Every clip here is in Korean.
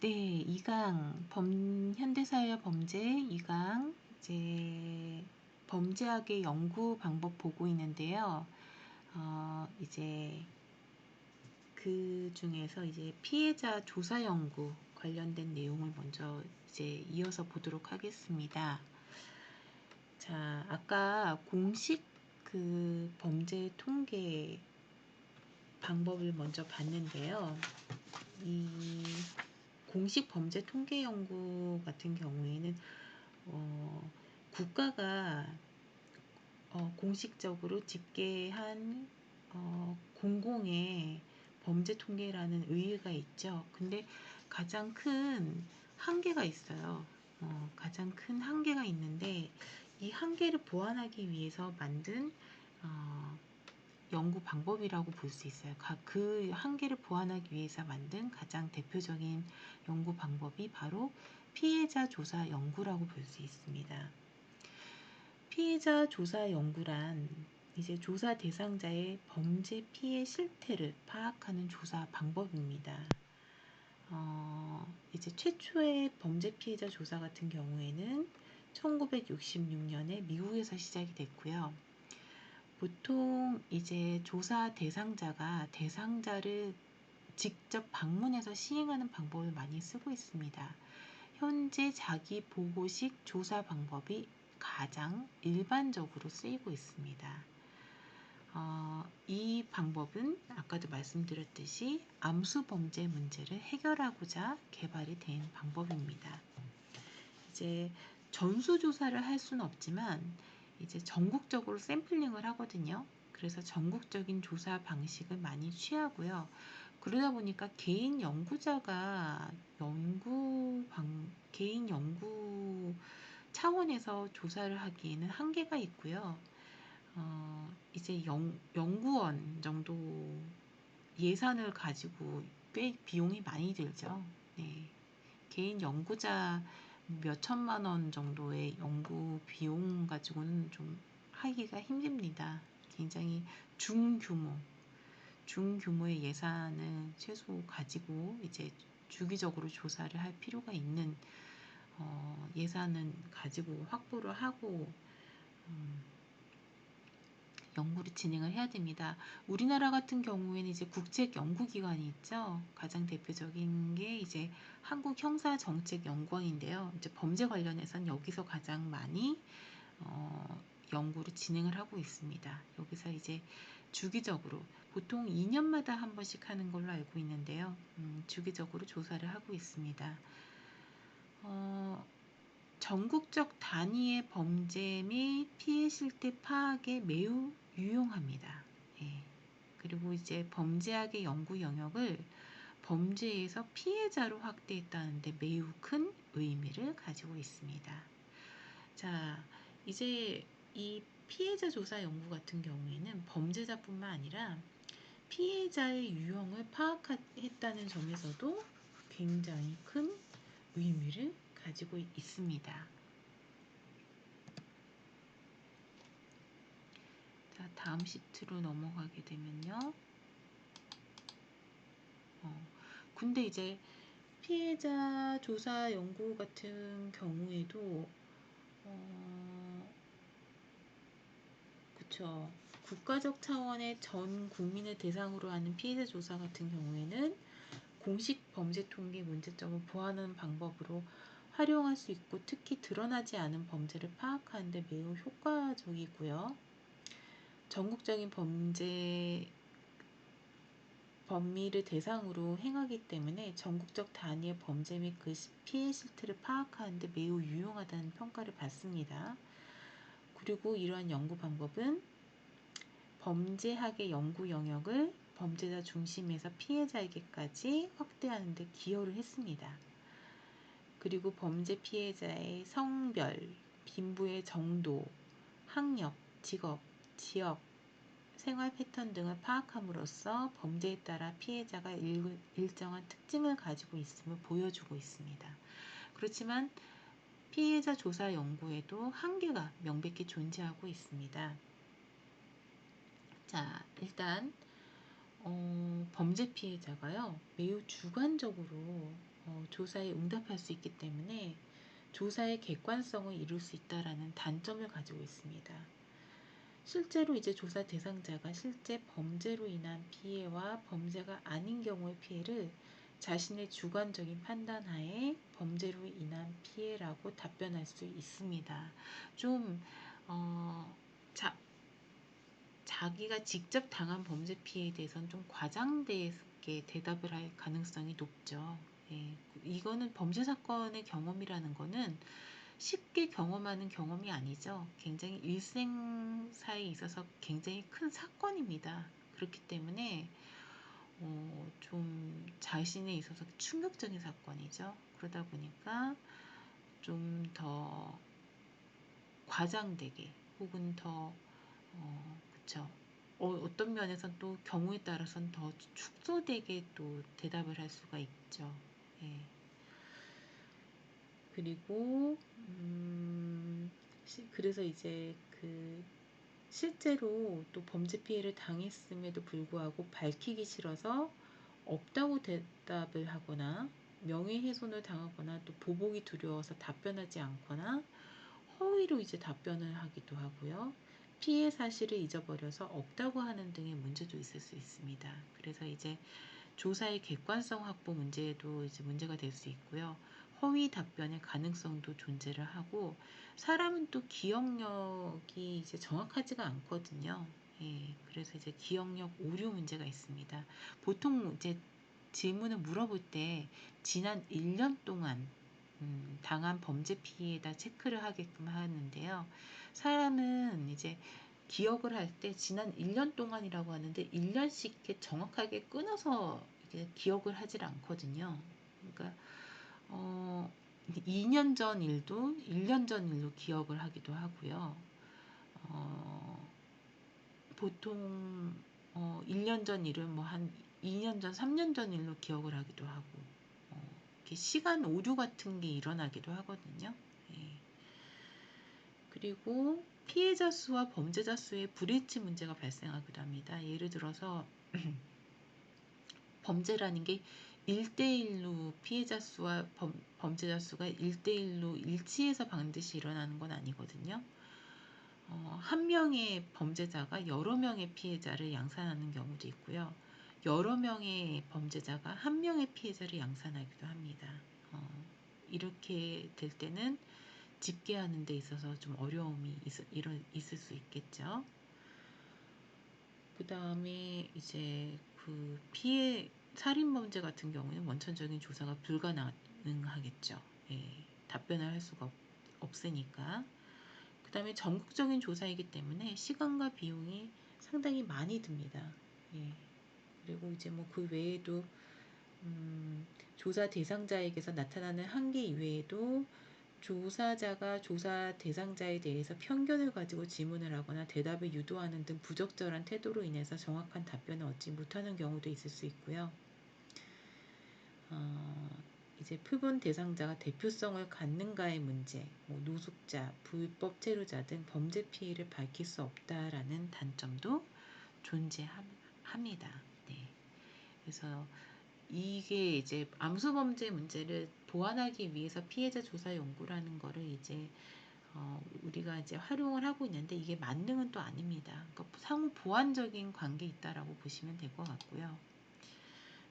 네, 2강 현대사회와 범죄 2강 이제 범죄학의 연구 방법 보고 있는데요. 이제 그 중에서 이제 피해자 조사 연구 관련된 내용을 먼저 이제 이어서 보도록 하겠습니다. 자, 아까 공식 그 범죄 통계 방법을 먼저 봤는데요. 이 공식 범죄 통계 연구 같은 경우에는 국가가 공식적으로 집계한 공공의 범죄 통계라는 의의가 있죠. 근데 가장 큰 한계가 있어요. 가장 큰 한계가 있는데 이 한계를 보완하기 위해서 만든 연구 방법이라고 볼 수 있어요. 그 한계를 보완하기 위해서 만든 가장 대표적인 연구 방법이 바로 피해자 조사 연구라고 볼 수 있습니다. 피해자 조사 연구란 이제 조사 대상자의 범죄 피해 실태를 파악하는 조사 방법입니다. 이제 최초의 범죄 피해자 조사 같은 경우에는 1966년에 미국에서 시작이 됐고요. 보통 이제 조사 대상자가 대상자를 직접 방문해서 시행하는 방법을 많이 쓰고 있습니다. 현재 자기 보고식 조사 방법이 가장 일반적으로 쓰이고 있습니다. 이 방법은 아까도 말씀드렸듯이 암수 범죄 문제를 해결하고자 개발이 된 방법입니다. 이제 전수조사를 할 수는 없지만 이제 전국적으로 샘플링을 하거든요. 그래서 전국적인 조사 방식을 많이 취하고요. 그러다 보니까 개인 연구자가 개인 연구 차원에서 조사를 하기에는 한계가 있고요. 이제 연구원 정도 예산을 가지고 꽤 비용이 많이 들죠. 네. 개인 연구자 몇 천만 원 정도의 연구 비용 가지고는 좀 하기가 힘듭니다. 굉장히 중규모의 예산을 최소 가지고 이제 주기적으로 조사를 할 필요가 있는 예산은 가지고 확보를 하고 연구를 진행을 해야 됩니다. 우리나라 같은 경우에는 이제 국책연구기관이 있죠. 가장 대표적인 게 이제 한국형사정책연구원인데요. 이제 범죄 관련해서는 여기서 가장 많이 연구를 진행을 하고 있습니다. 여기서 이제 주기적으로 보통 2년마다 한 번씩 하는 걸로 알고 있는데요. 주기적으로 조사를 하고 있습니다. 전국적 단위의 범죄 및 피해 실태 파악에 매우 유용합니다. 예. 그리고 이제 범죄학의 연구 영역을 범죄에서 피해자로 확대했다는데 매우 큰 의미를 가지고 있습니다. 자, 이제 이 피해자 조사 연구 같은 경우에는 범죄자뿐만 아니라 피해자의 유형을 파악했다는 점에서도 굉장히 큰 의미를 가지고 있습니다. 자, 다음 시트로 넘어가게 되면요. 근데 이제 피해자 조사 연구 같은 경우에도 그쵸. 국가적 차원의 전 국민을 대상으로 하는 피해자 조사 같은 경우에는 공식 범죄 통계 문제점을 보완하는 방법으로 활용할 수 있고 특히 드러나지 않은 범죄를 파악하는 데 매우 효과적이고요. 전국적인 범위를 대상으로 행하기 때문에 전국적 단위의 범죄 및 그 피해 실태를 파악하는 데 매우 유용하다는 평가를 받습니다. 그리고 이러한 연구 방법은 범죄학의 연구 영역을 범죄자 중심에서 피해자에게까지 확대하는 데 기여를 했습니다. 그리고 범죄 피해자의 성별, 빈부의 정도, 학력, 직업, 지역, 생활 패턴 등을 파악함으로써 범죄에 따라 피해자가 일정한 특징을 가지고 있음을 보여주고 있습니다. 그렇지만 피해자 조사 연구에도 한계가 명백히 존재하고 있습니다. 자, 일단 범죄 피해자가요 매우 주관적으로 조사에 응답할 수 있기 때문에 조사의 객관성을 이룰 수 있다라는 단점을 가지고 있습니다. 실제로 이제 조사 대상자가 실제 범죄로 인한 피해와 범죄가 아닌 경우의 피해를 자신의 주관적인 판단하에 범죄로 인한 피해라고 답변할 수 있습니다. 좀 자기가 직접 당한 범죄 피해에 대해서는 좀 과장되게 대답을 할 가능성이 높죠. 예, 이거는 범죄 사건의 경험이라는 거는 쉽게 경험하는 경험이 아니죠. 굉장히 일생사에 있어서 굉장히 큰 사건입니다. 그렇기 때문에 좀 자신에 있어서 충격적인 사건이죠. 그러다 보니까 좀 더 과장되게 혹은 더 그쵸. 어떤 면에서는 또 경우에 따라서는 더 축소되게 또 대답을 할 수가 있죠. 예. 그리고 그래서 이제 실제로 또 범죄 피해를 당했음에도 불구하고 밝히기 싫어서 없다고 대답을 하거나 명예훼손을 당하거나 또 보복이 두려워서 답변하지 않거나 허위로 이제 답변을 하기도 하고요. 피해 사실을 잊어버려서 없다고 하는 등의 문제도 있을 수 있습니다. 그래서 이제 조사의 객관성 확보 문제도 이제 문제가 될 수 있고요. 허위 답변의 가능성도 존재를 하고 사람은 또 기억력이 이제 정확하지가 않거든요. 예, 그래서 이제 기억력 오류 문제가 있습니다. 보통 이제 질문을 물어볼 때 지난 1년 동안 당한 범죄 피해에다 체크를 하게끔 하는데요. 사람은 이제 기억을 할 때 지난 1년 동안이라고 하는데 1년씩 이렇게 정확하게 끊어서 이렇게 기억을 하질 않거든요. 그러니까 2년 전 일도 1년 전 일로 기억을 하기도 하고요. 보통 1년 전 일은 뭐 한 2년 전, 3년 전 일로 기억을 하기도 하고 이렇게 시간 오류 같은 게 일어나기도 하거든요. 예. 그리고 피해자 수와 범죄자 수의 불일치 문제가 발생하기도 합니다. 예를 들어서 범죄라는 게 1대1로 피해자 수와 범죄자 수가 1대1로 일치해서 반드시 일어나는 건 아니거든요. 한 명의 범죄자가 여러 명의 피해자를 양산하는 경우도 있고요. 여러 명의 범죄자가 한 명의 피해자를 양산하기도 합니다. 이렇게 될 때는 집계하는 데 있어서 좀 어려움이 있을 수 있겠죠. 그 다음에 이제 살인 범죄 같은 경우는 원천적인 조사가 불가능하겠죠. 예, 답변을 할 수가 없으니까. 그 다음에 전국적인 조사이기 때문에 시간과 비용이 상당히 많이 듭니다. 예, 그리고 이제 뭐 그 외에도 조사 대상자에게서 나타나는 한계 이외에도 조사자가 조사 대상자에 대해서 편견을 가지고 질문을 하거나 대답을 유도하는 등 부적절한 태도로 인해서 정확한 답변을 얻지 못하는 경우도 있을 수 있고요. 이제 표본 대상자가 대표성을 갖는가의 문제, 뭐 노숙자, 불법 체류자 등 범죄 피해를 밝힐 수 없다라는 단점도 존재합니다. 네. 그래서 이게 이제 암수범죄 문제를 보완하기 위해서 피해자 조사 연구라는 거를 이제 우리가 이제 활용을 하고 있는데 이게 만능은 또 아닙니다. 그러니까 상호 보완적인 관계 있다라고 보시면 될 것 같고요.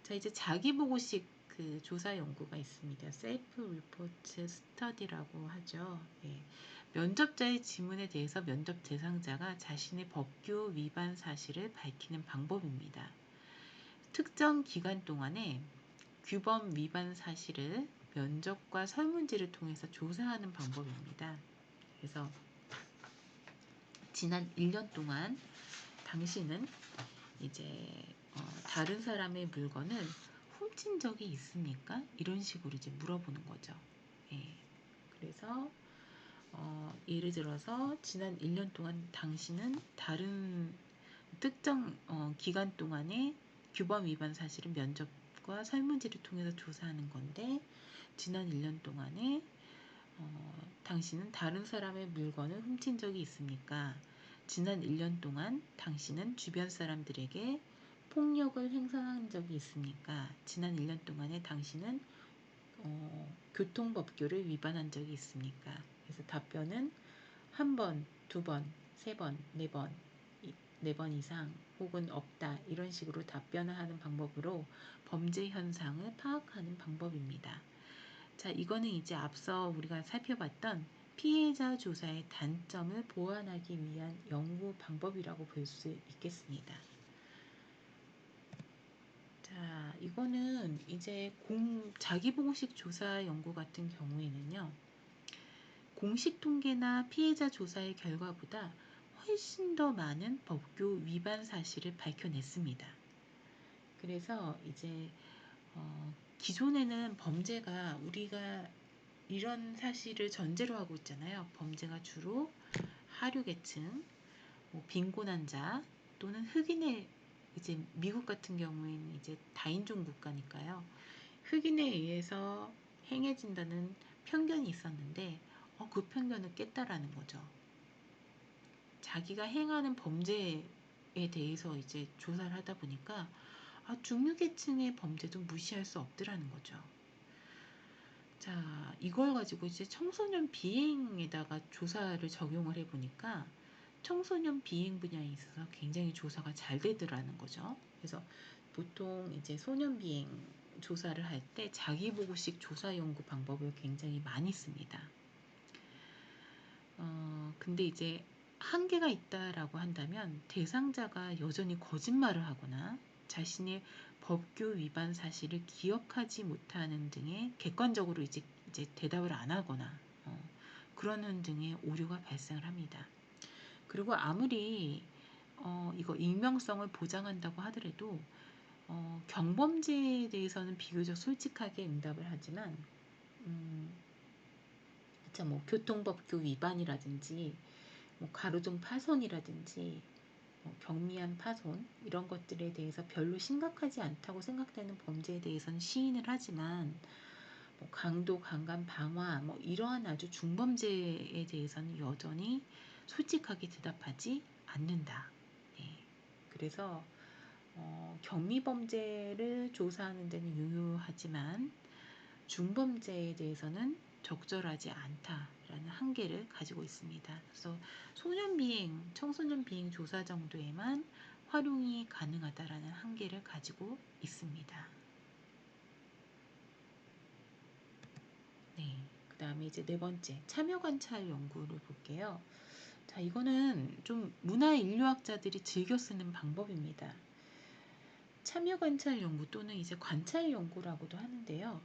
자, 이제 자기보고식 조사 연구가 있습니다. 셀프 리포트 스터디라고 하죠. 예. 면접자의 질문에 대해서 면접 대상자가 자신의 법규 위반 사실을 밝히는 방법입니다. 특정 기간 동안에 규범 위반 사실을 면접과 설문지를 통해서 조사하는 방법입니다. 그래서 지난 1년 동안 당신은 이제 다른 사람의 물건을 훔친 적이 있습니까? 이런 식으로 이제 물어보는 거죠. 예. 그래서 예를 들어서 지난 1년 동안 당신은 다른 특정 기간 동안에 규범 위반 사실을 면접과 설문지를 통해서 조사하는 건데 지난 1년 동안에 당신은 다른 사람의 물건을 훔친 적이 있습니까? 지난 1년 동안 당신은 주변 사람들에게 폭력을 행사한 적이 있습니까? 지난 1년 동안에 당신은 교통법규를 위반한 적이 있습니까? 그래서 답변은 한 번, 두 번, 세 번, 네 번 이상 혹은 없다 이런 식으로 답변을 하는 방법으로 범죄 현상을 파악하는 방법입니다. 자, 이거는 이제 앞서 우리가 살펴봤던 피해자 조사의 단점을 보완하기 위한 연구 방법이라고 볼 수 있겠습니다. 자, 이거는 이제 자기보고식 조사 연구 같은 경우에는요, 공식 통계나 피해자 조사의 결과보다 훨씬 더 많은 법규 위반 사실을 밝혀냈습니다. 그래서 이제 기존에는 범죄가 우리가 이런 사실을 전제로 하고 있잖아요. 범죄가 주로 하류계층, 빈곤한 자 또는 흑인의 이제 미국 같은 경우에는 이제 다인종 국가니까요. 흑인에 의해서 행해진다는 편견이 있었는데 그 편견을 깼다라는 거죠. 자기가 행하는 범죄에 대해서 이제 조사를 하다 보니까 중류계층의 범죄도 무시할 수 없더라는 거죠. 자, 이걸 가지고 이제 청소년 비행에다가 조사를 적용을 해보니까 청소년 비행 분야에 있어서 굉장히 조사가 잘 되더라는 거죠. 그래서 보통 이제 소년 비행 조사를 할 때 자기보고식 조사 연구 방법을 굉장히 많이 씁니다. 근데 이제 한계가 있다라고 한다면 대상자가 여전히 거짓말을 하거나 자신의 법규 위반 사실을 기억하지 못하는 등의 객관적으로 이제 대답을 안 하거나 그러는 등의 오류가 발생을 합니다. 그리고 아무리 이거 익명성을 보장한다고 하더라도 경범죄에 대해서는 비교적 솔직하게 응답을 하지만 뭐 교통법규 위반이라든지 가로등 파손이라든지 경미한 파손 이런 것들에 대해서 별로 심각하지 않다고 생각되는 범죄에 대해서는 시인을 하지만 강도, 강간, 방화 이러한 아주 중범죄에 대해서는 여전히 솔직하게 대답하지 않는다. 네. 그래서 경미범죄를 조사하는 데는 유효하지만 중범죄에 대해서는 적절하지 않다라는 한계를 가지고 있습니다. 그래서 소년비행, 청소년비행 조사 정도에만 활용이 가능하다라는 한계를 가지고 있습니다. 네, 그 다음에 이제 네 번째 참여관찰 연구를 볼게요. 자, 이거는 좀 문화인류학자들이 즐겨 쓰는 방법입니다. 참여관찰 연구 또는 이제 관찰 연구라고도 하는데요.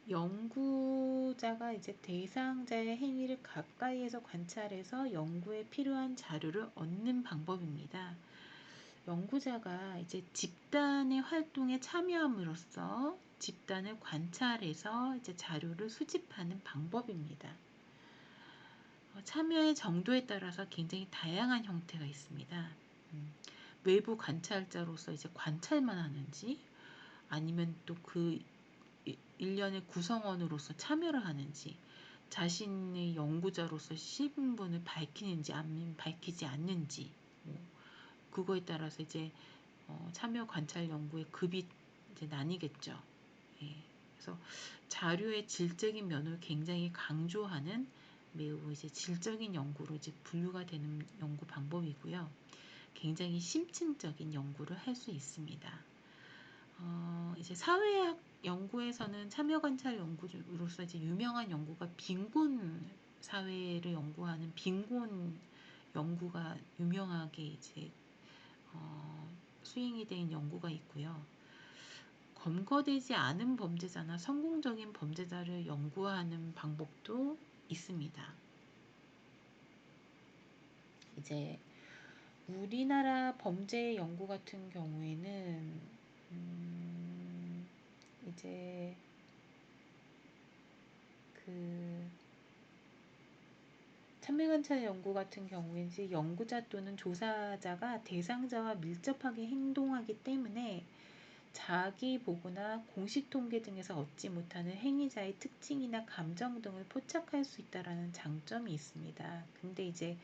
연구자가 이제 대상자의 행위를 가까이에서 관찰해서 연구에 필요한 자료를 얻는 방법입니다. 연구자가 이제 집단의 활동에 참여함으로써 집단을 관찰해서 이제 자료를 수집하는 방법입니다. 참여의 정도에 따라서 굉장히 다양한 형태가 있습니다. 외부 관찰자로서 이제 관찰만 하는지 아니면 또 그 일련의 구성원으로서 참여를 하는지 자신의 연구자로서 신분을 밝히는지 아니면 밝히지 않는지 그거에 따라서 이제 참여 관찰 연구의 급이 이제 나뉘겠죠. 예. 그래서 자료의 질적인 면을 굉장히 강조하는 매우 이제 질적인 연구로 이제 분류가 되는 연구 방법이고요. 굉장히 심층적인 연구를 할 수 있습니다. 이제 사회학 연구에서는 참여관찰 연구로서 이제 유명한 연구가 빈곤 사회를 연구하는 빈곤 연구가 유명하게 이제 수행이 된 연구가 있고요. 검거되지 않은 범죄자나 성공적인 범죄자를 연구하는 방법도 있습니다. 이제 우리나라 범죄 연구 같은 경우에는 이제 그 참여관찰 연구 같은 경우에는 이제 연구자 또는 조사자가 대상자와 밀접하게 행동하기 때문에 자기 보고나 공식 통계 등에서 얻지 못하는 행위자의 특징이나 감정 등을 포착할 수 있다는 장점이 있습니다. 근데 이제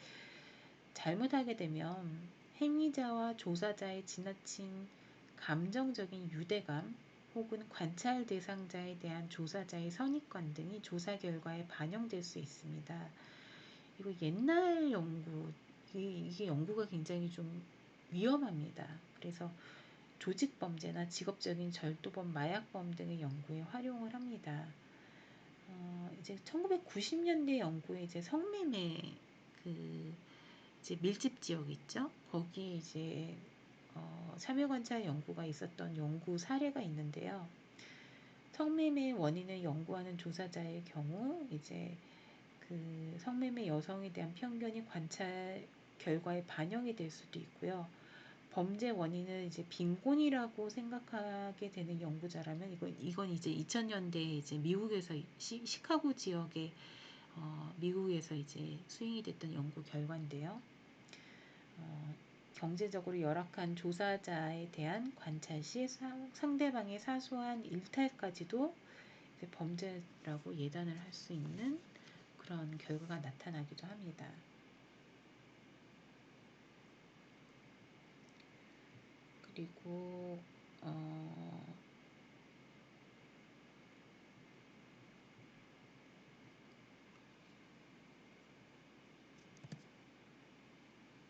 잘못하게 되면 행위자와 조사자의 지나친 감정적인 유대감 혹은 관찰 대상자에 대한 조사자의 선입관 등이 조사 결과에 반영될 수 있습니다. 이거 옛날 연구, 이게 연구가 굉장히 좀 위험합니다. 그래서 조직범죄나 직업적인 절도범, 마약범 등의 연구에 활용을 합니다. 이제 1990년대 연구에 이제 성매매 이제 밀집 지역 있죠? 거기에 이제 참여관찰 연구가 있었던 연구 사례가 있는데요. 성매매 원인을 연구하는 조사자의 경우 이제 그 성매매 여성에 대한 편견이 관찰 결과에 반영이 될 수도 있고요. 범죄 원인을 이제 빈곤이라고 생각하게 되는 연구자라면 이건 이제 2000년대에 이제 미국에서 시카고 지역에 미국에서 이제 수행이 됐던 연구 결과인데요. 경제적으로 열악한 조사자에 대한 관찰 시 상대방의 사소한 일탈까지도 이제 범죄라고 예단을 할 수 있는 그런 결과가 나타나기도 합니다. 그리고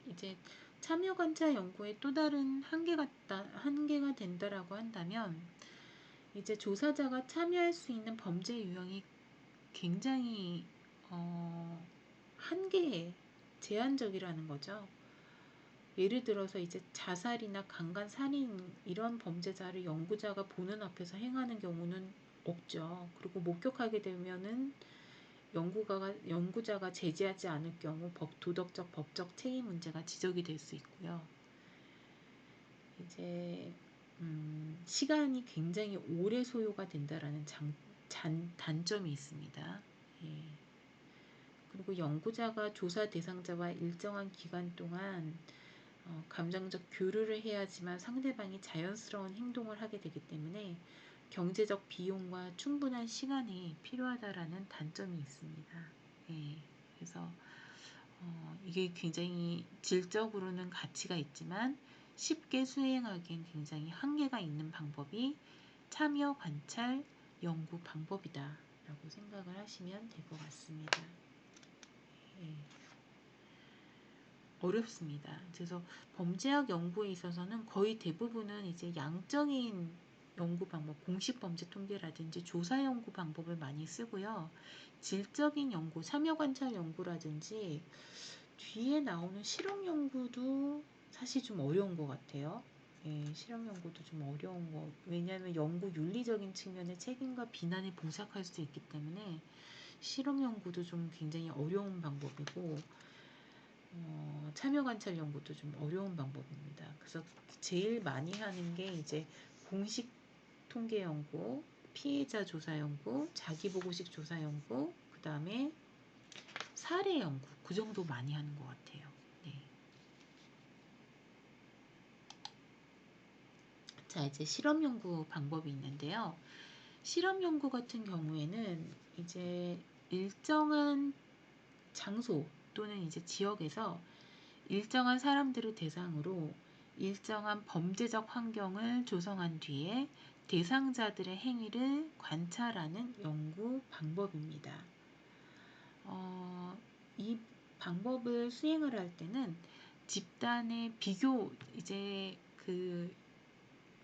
이제 참여관찰 연구의 또 다른 한계가 된다라고 한다면 이제 조사자가 참여할 수 있는 범죄 유형이 굉장히 한계에 제한적이라는 거죠. 예를 들어서 이제 자살이나 강간, 살인 이런 범죄자를 연구자가 보는 앞에서 행하는 경우는 없죠. 그리고 목격하게 되면은 연구자가 제지하지 않을 경우 도덕적, 법적 책임 문제가 지적이 될 수 있고요. 이제 시간이 굉장히 오래 소요가 된다라는 단점이 있습니다. 예. 그리고 연구자가 조사 대상자와 일정한 기간 동안 감정적 교류를 해야지만 상대방이 자연스러운 행동을 하게 되기 때문에 경제적 비용과 충분한 시간이 필요하다라는 단점이 있습니다. 예, 그래서 이게 굉장히 질적으로는 가치가 있지만 쉽게 수행하기엔 굉장히 한계가 있는 방법이 참여 관찰 연구 방법이다 라고 생각을 하시면 될 것 같습니다. 예. 어렵습니다. 그래서 범죄학 연구에 있어서는 거의 대부분은 이제 양적인 연구 방법, 공식 범죄 통계라든지 조사 연구 방법을 많이 쓰고요. 질적인 연구, 참여 관찰 연구라든지 뒤에 나오는 실험 연구도 사실 좀 어려운 것 같아요. 예, 실험 연구도 좀 어려운 거. 왜냐하면 연구 윤리적인 측면의 책임과 비난에 봉착할 수 있기 때문에 실험 연구도 좀 굉장히 어려운 방법이고 참여 관찰 연구도 좀 어려운 방법입니다. 그래서 제일 많이 하는 게 이제 공식 통계 연구, 피해자 조사 연구, 자기보고식 조사 연구, 그 다음에 사례 연구, 그 정도 많이 하는 것 같아요. 네. 자, 이제 실험 연구 방법이 있는데요. 실험 연구 같은 경우에는 이제 일정한 장소 또는 이제 지역에서 일정한 사람들을 대상으로 일정한 범죄적 환경을 조성한 뒤에 대상자들의 행위를 관찰하는 연구 방법입니다. 이 방법을 수행을 할 때는 집단의 이제 그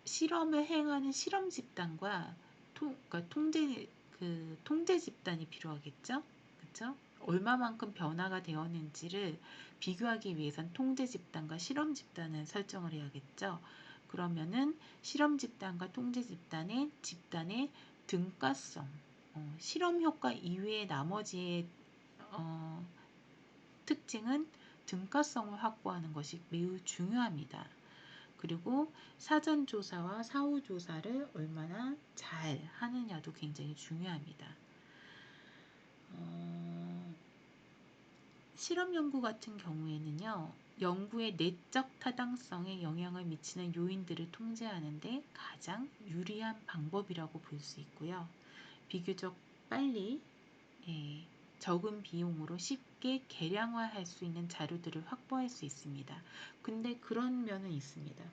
실험을 행하는 실험 집단과 그러니까 통제 집단이 필요하겠죠. 그렇죠? 얼마만큼 변화가 되었는지를 비교하기 위해선 통제 집단과 실험 집단을 설정을 해야겠죠. 그러면은 실험 집단과 통제 집단의 등가성, 실험 효과 이외의 나머지의 특징은 등가성을 확보하는 것이 매우 중요합니다. 그리고 사전조사와 사후조사를 얼마나 잘 하느냐도 굉장히 중요합니다. 실험 연구 같은 경우에는요, 연구의 내적 타당성에 영향을 미치는 요인들을 통제하는 데 가장 유리한 방법이라고 볼 수 있고요. 비교적 빨리 적은 비용으로 쉽게 개량화할 수 있는 자료들을 확보할 수 있습니다. 근데 그런 면은 있습니다.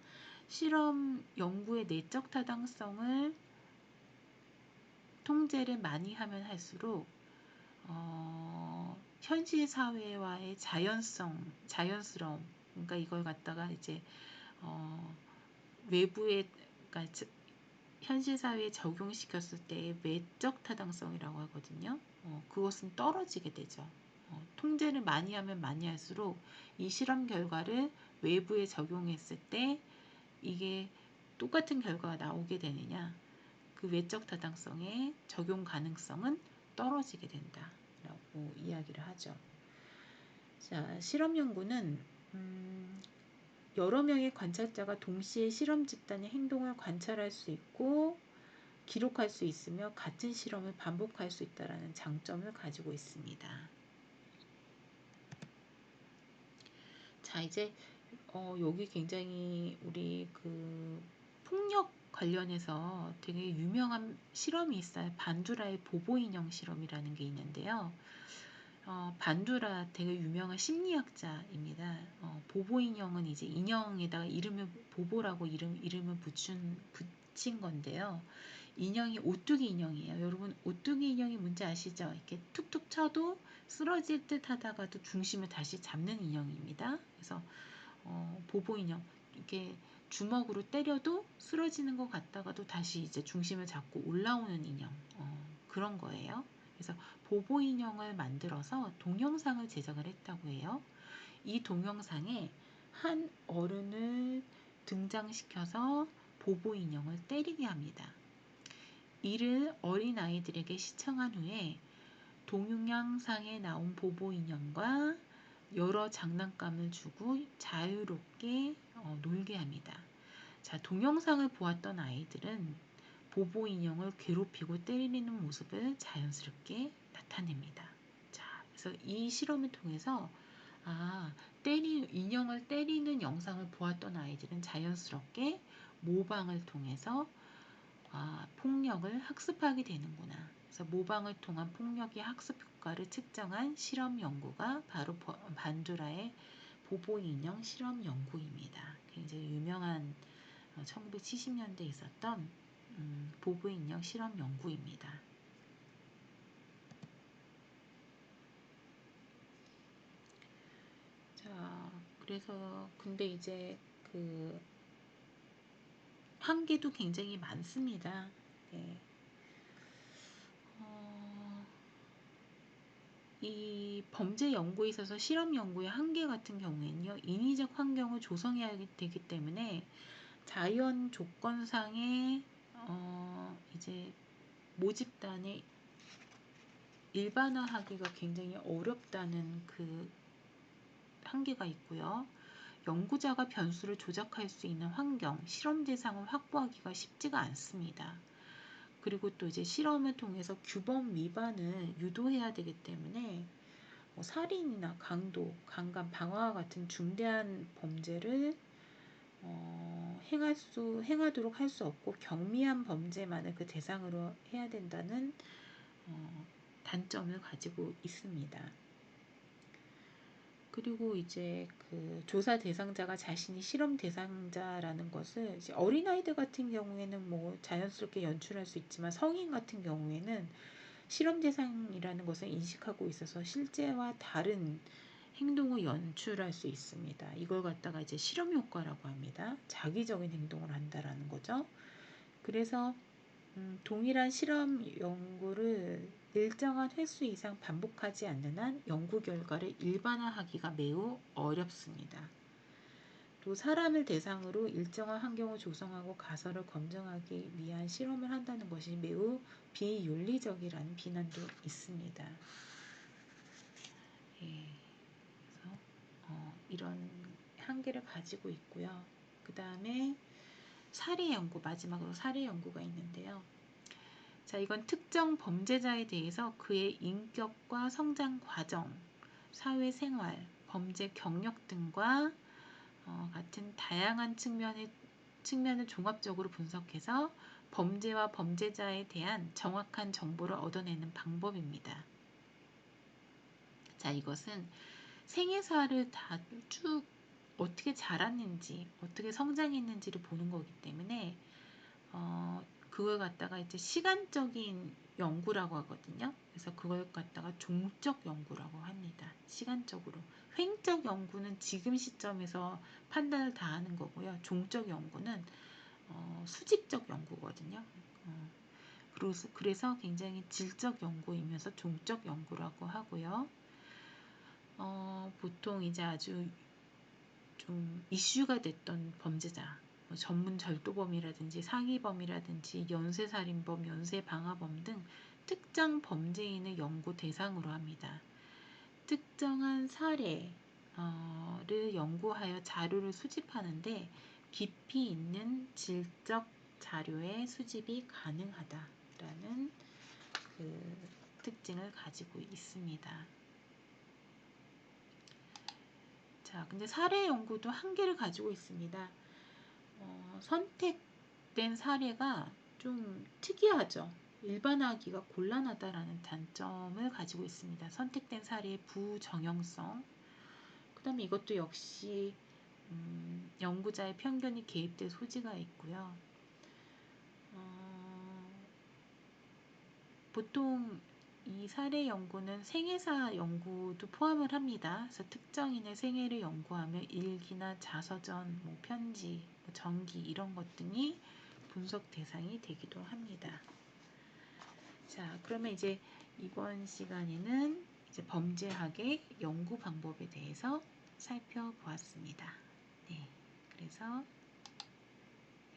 실험 연구의 내적 타당성을 통제를 많이 하면 할수록 현실 사회와의 자연스러움, 그러니까 이걸 갖다가 이제 외부에, 그러니까 현실 사회에 적용시켰을 때의 외적 타당성이라고 하거든요. 그것은 떨어지게 되죠. 통제를 많이 하면 많이 할수록 이 실험 결과를 외부에 적용했을 때 이게 똑같은 결과가 나오게 되느냐, 그 외적 타당성의 적용 가능성은 떨어지게 된다라고 이야기를 하죠. 자, 실험 연구는 여러 명의 관찰자가 동시에 실험 집단의 행동을 관찰할 수 있고 기록할 수 있으며 같은 실험을 반복할 수 있다는 장점을 가지고 있습니다. 자, 이제 여기 굉장히 우리 그 폭력 관련해서 되게 유명한 실험이 있어요. 반두라의 보보 인형 실험이라는 게 있는데요. 반두라 되게 유명한 심리학자입니다. 보보 인형은 이제 인형에다가 이름을 보보라고 이름을 붙인 건데요. 인형이 오뚜기 인형이에요. 여러분 오뚜기 인형이 뭔지 아시죠? 이렇게 툭툭 쳐도 쓰러질 듯 하다가도 중심을 다시 잡는 인형입니다. 그래서 보보 인형 이렇게 주먹으로 때려도 쓰러지는 것 같다가도 다시 이제 중심을 잡고 올라오는 인형, 그런 거예요. 그래서 보보 인형을 만들어서 동영상을 제작을 했다고 해요. 이 동영상에 한 어른을 등장시켜서 보보 인형을 때리게 합니다. 이를 어린 아이들에게 시청한 후에 동영상에 나온 보보 인형과 여러 장난감을 주고 자유롭게 놀게 합니다. 자, 동영상을 보았던 아이들은 보보 인형을 괴롭히고 때리는 모습을 자연스럽게 나타냅니다. 자, 그래서 이 실험을 통해서 인형을 때리는 영상을 보았던 아이들은 자연스럽게 모방을 통해서 폭력을 학습하게 되는구나. 그래서 모방을 통한 폭력의 학습 효과를 측정한 실험 연구가 바로 반두라의 보보 인형 실험 연구입니다. 굉장히 유명한 1970년대에 있었던 보보 인형 실험 연구입니다. 자, 그래서 근데 이제 그 한계도 굉장히 많습니다. 네. 이 범죄 연구에 있어서 실험 연구의 한계 같은 경우에는요, 인위적 환경을 조성해야 되기 때문에 자연 조건상의 이제 모집단의 일반화하기가 굉장히 어렵다는 그 한계가 있고요. 연구자가 변수를 조작할 수 있는 환경, 실험 대상을 확보하기가 쉽지가 않습니다. 그리고 또 이제 실험을 통해서 규범 위반을 유도해야 되기 때문에 살인이나 강도, 강간, 방화 같은 중대한 범죄를 행하도록 할 수 없고 경미한 범죄만을 그 대상으로 해야 된다는 단점을 가지고 있습니다. 그리고 이제 그 조사 대상자가 자신이 실험 대상자라는 것을 이제 어린아이들 같은 경우에는 뭐 자연스럽게 연출할 수 있지만 성인 같은 경우에는 실험 대상이라는 것을 인식하고 있어서 실제와 다른 행동을 연출할 수 있습니다. 이걸 갖다가 이제 실험 효과라고 합니다. 자기적인 행동을 한다라는 거죠. 그래서 동일한 실험 연구를 일정한 횟수 이상 반복하지 않는 한 연구 결과를 일반화하기가 매우 어렵습니다. 또 사람을 대상으로 일정한 환경을 조성하고 가설을 검증하기 위한 실험을 한다는 것이 매우 비윤리적이라는 비난도 있습니다. 예, 그래서 이런 한계를 가지고 있고요. 그 다음에 사례 연구, 마지막으로 사례 연구가 있는데요. 자, 이건 특정 범죄자에 대해서 그의 인격과 성장 과정, 사회생활, 범죄 경력 등과 같은 다양한 측면을 종합적으로 분석해서 범죄와 범죄자에 대한 정확한 정보를 얻어내는 방법입니다. 자, 이것은 생애사를 다 쭉 어떻게 자랐는지, 어떻게 성장했는지를 보는 거기 때문에 그걸 갖다가 이제 시간적인 연구라고 하거든요. 그래서 그걸 갖다가 종적 연구라고 합니다. 시간적으로. 횡적 연구는 지금 시점에서 판단을 다 하는 거고요. 종적 연구는 수직적 연구거든요. 그래서 굉장히 질적 연구이면서 종적 연구라고 하고요. 보통 이제 아주 좀 이슈가 됐던 범죄자, 전문 절도범이라든지 사기범이라든지 연쇄살인범, 연쇄방화범 등 특정 범죄인을 연구 대상으로 합니다. 특정한 사례를 연구하여 자료를 수집하는데 깊이 있는 질적 자료의 수집이 가능하다라는 그 특징을 가지고 있습니다. 자, 근데 사례 연구도 한계를 가지고 있습니다. 선택된 사례가 좀 특이하죠. 일반화하기가 곤란하다라는 단점을 가지고 있습니다. 선택된 사례의 부정형성. 그 다음에 이것도 역시 연구자의 편견이 개입될 소지가 있고요. 보통 이 사례 연구는 생애사 연구도 포함을 합니다. 그래서 특정인의 생애를 연구하며 일기나 자서전, 편지, 전기 이런 것 등이 분석 대상이 되기도 합니다. 자, 그러면 이제 이번 시간에는 이제 범죄학의 연구 방법에 대해서 살펴보았습니다. 네, 그래서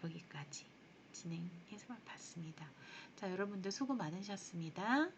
여기까지 진행해서 봤습니다. 자, 여러분들 수고 많으셨습니다.